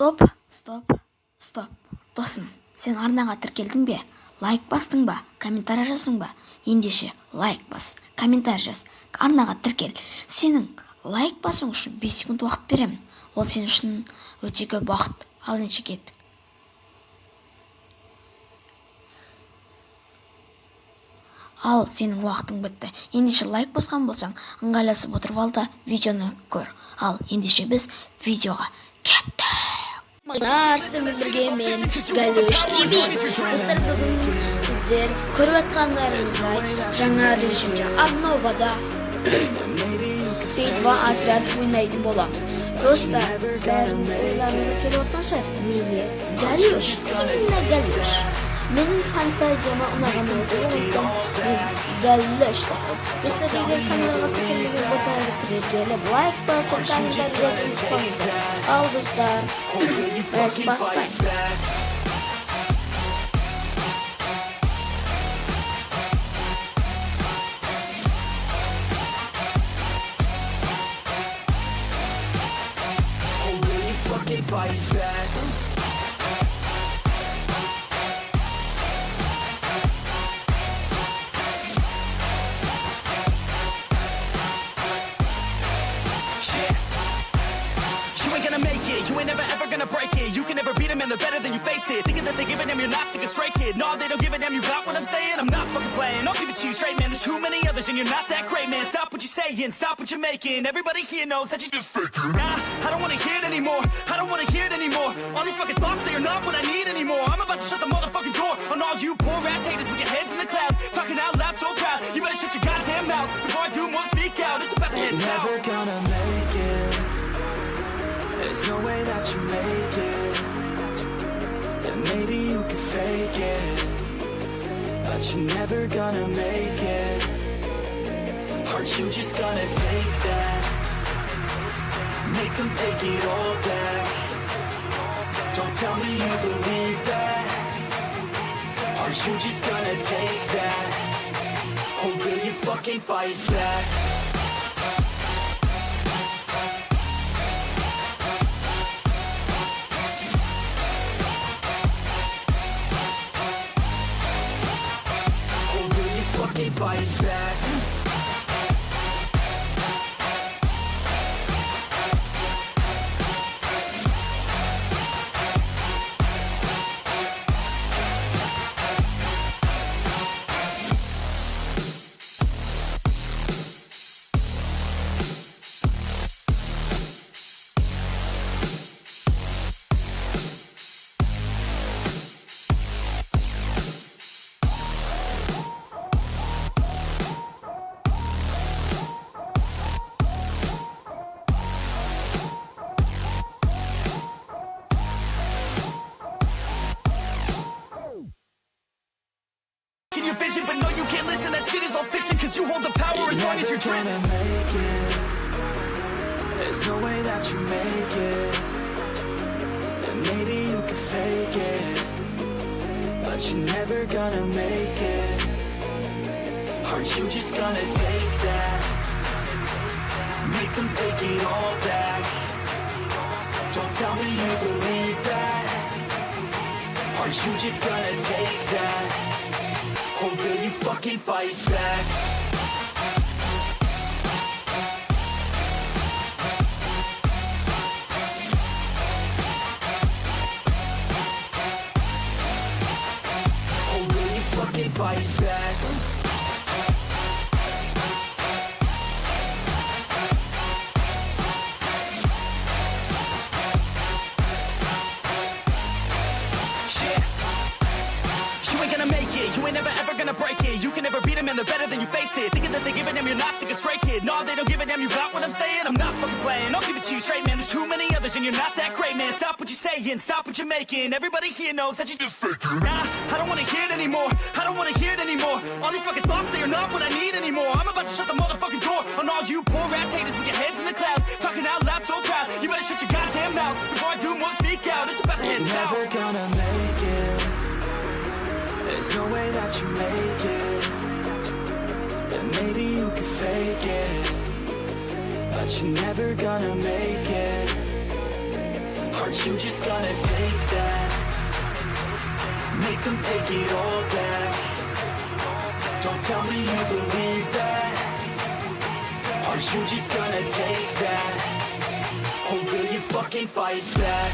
Стоп. Досым, сен арнаға тіркелдің бе? Лайк бастың ба? Комментарий жаздың ба? Ендеше лайк бас, комментарий жаз, арнаға тіркел. Сенің лайк басың үшін 5 секунд уақыт беремін. Ол сен үшін өте көп уақыт. Ал неше кеттік. Ал сенің уақытың бітті. Ендеше лайк басқан болсаң, ыңғайласып отырып ал да видеоны көр. Ал ендеше біз видеоға кеттік. Сіздермен бірге мен Галюш ТВ. Достар, бүгін біздер көріп атқандарыңыздай жаңа режимде обновада битва отряд ойнайтын боламыз. Достар, ойларыңызға келіп отқан шығар. Неге Галюш? Именно Галюш. Менің фантазияма ұнаған болса, мен Галюш тақып. Достар, егер каналға тіркелмеген болсаңыздар, тіркеліп, лайк басып, комментарий жазып ұмытпаңыздар. Ал достар, біз бастаймыз. You ain't never ever gonna break it. You can never beat them and they're better than you face it. Thinking that they give a damn, you're not thinking straight, kid. No, they don't give a damn, you got what I'm saying? I'm not fucking playing, I'll give it to you straight, man. There's too many others and you're not that great, man. Stop what you're saying, stop what you're making. Everybody here knows that you're just faking. Nah, I don't wanna hear it anymore, I don't wanna hear it anymore. All these fucking thoughts, they are not what I need anymore. I'm about to shut the motherfucking door on all you poor ass haters with your heads in the clouds, talking out loud so proud. You better shut your goddamn mouth before I do more, speak out. It's about to head south. You're never gonna make it. There's no way that you make it. And maybe you can fake it, but you're never gonna make it. Are you just gonna take that? Make them take it all back. Don't tell me you believe that. Are you just gonna take that? Or will you fucking fight back? Fight back. Your vision, but no, you can't listen. That shit is all fiction, cause you hold the power as long as you're dreaming. Make it. There's no way that you make it. And maybe you can fake it, but you're never gonna make it. Are you just gonna take that? Make them take it all back. Don't tell me you believe that. Are you just gonna take that? Or will you fucking fight back? Or will you fucking fight back? You ain't never ever gonna break it. You can never beat them and they're better than you face it. Thinking that they give a damn, you're not thinking straight, kid. No, they don't give a damn, you got what I'm saying? I'm not fucking playing, I'll give it to you straight, man. There's too many others and you're not that great, man. Stop what you're saying, stop what you're making. Everybody here knows that you're just faking. Nah, I don't wanna hear it anymore, I don't wanna hear it anymore. All these fucking thoughts, they are not what I need anymore. I'm about to shut the motherfucking door on all you poor ass haters with your heads in the clouds, talking out loud so proud. You better shut your goddamn mouth before I do more, speak out. It's about to head south. Never gonna make it. There's no way that you make it. And maybe you can fake it, but you're never gonna make it. Are Are you just gonna take that? Make them take it all back. Don't tell me you believe that. Are you just gonna take that? Or will you fucking fight back?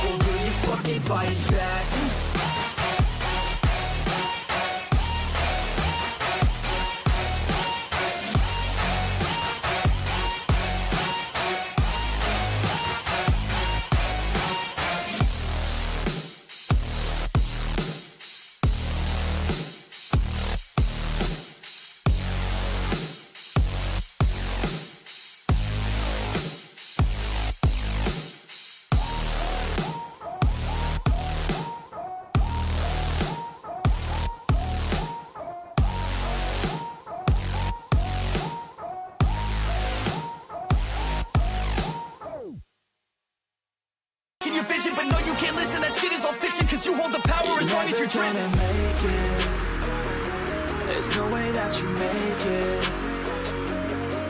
Or will you fucking fight back? Your vision, but no, you can't listen. That shit is all fiction, cause you hold the power as long as you're Never dreaming. gonna make it. There's no way that you make it.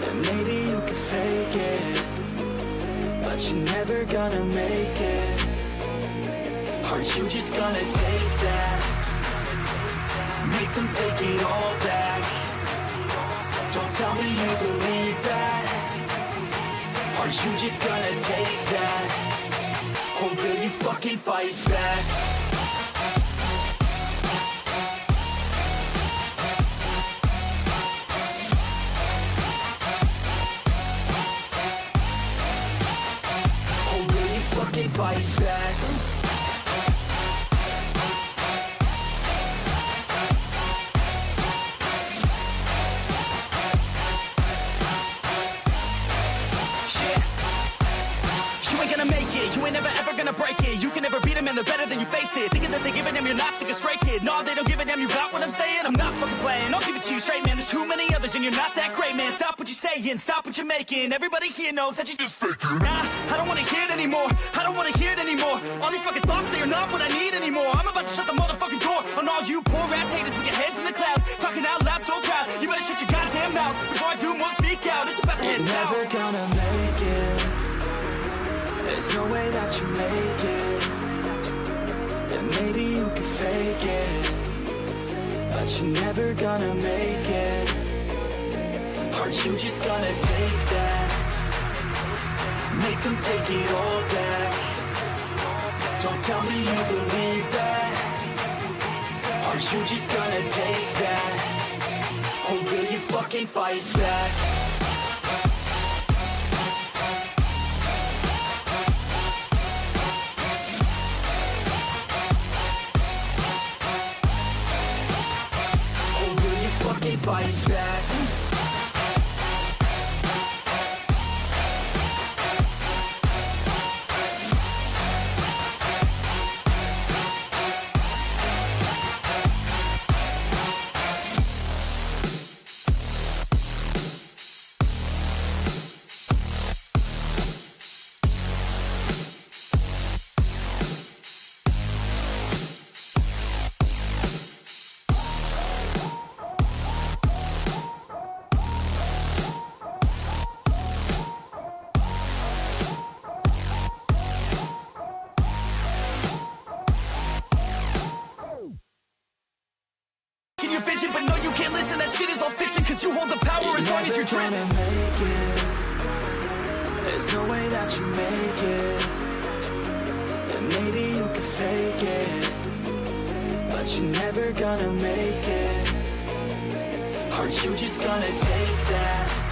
And maybe you could fake it, but you're never gonna make it. Are you just gonna take that? Make them take it all back. Don't tell me you believe that. Are you just gonna take that? Or will you fucking fight back? Or will you fucking fight back? You ain't gonna make it, you ain't never ever gonna break it. You can never beat them and they're better than you face it. Thinking that they give a damn, you're not thinking straight, kid. No, they don't give a damn, you got what I'm saying? I'm not fucking playing, I'll give it to you straight, man. There's too many others and you're not that great, man. Stop what you're saying, stop what you're making. Everybody here knows that you just faking. Nah, I don't wanna hear it anymore, I don't wanna hear it anymore. All these fucking thoughts, they are not what I need anymore. I'm about to shut the motherfucking door on all you poor ass haters with your heads in the clouds, talking out loud so proud. You better shut your goddamn mouth before I do more speak out. It's about to head south. Never gonna make it. There's no way that you make it. And maybe you could fake it, but you're never gonna make it. Are you just gonna take that? Make them take it all back. Don't tell me you believe that. Are you just gonna take that? Or will you fucking fight back? Fight back. Your vision, but no, you can't listen. That shit is all fiction, cause you hold the power as long as you're dreaming. Never gonna make it. There's no way that you make it. And maybe you could fake it, but you're never gonna make it. Are you just gonna take that?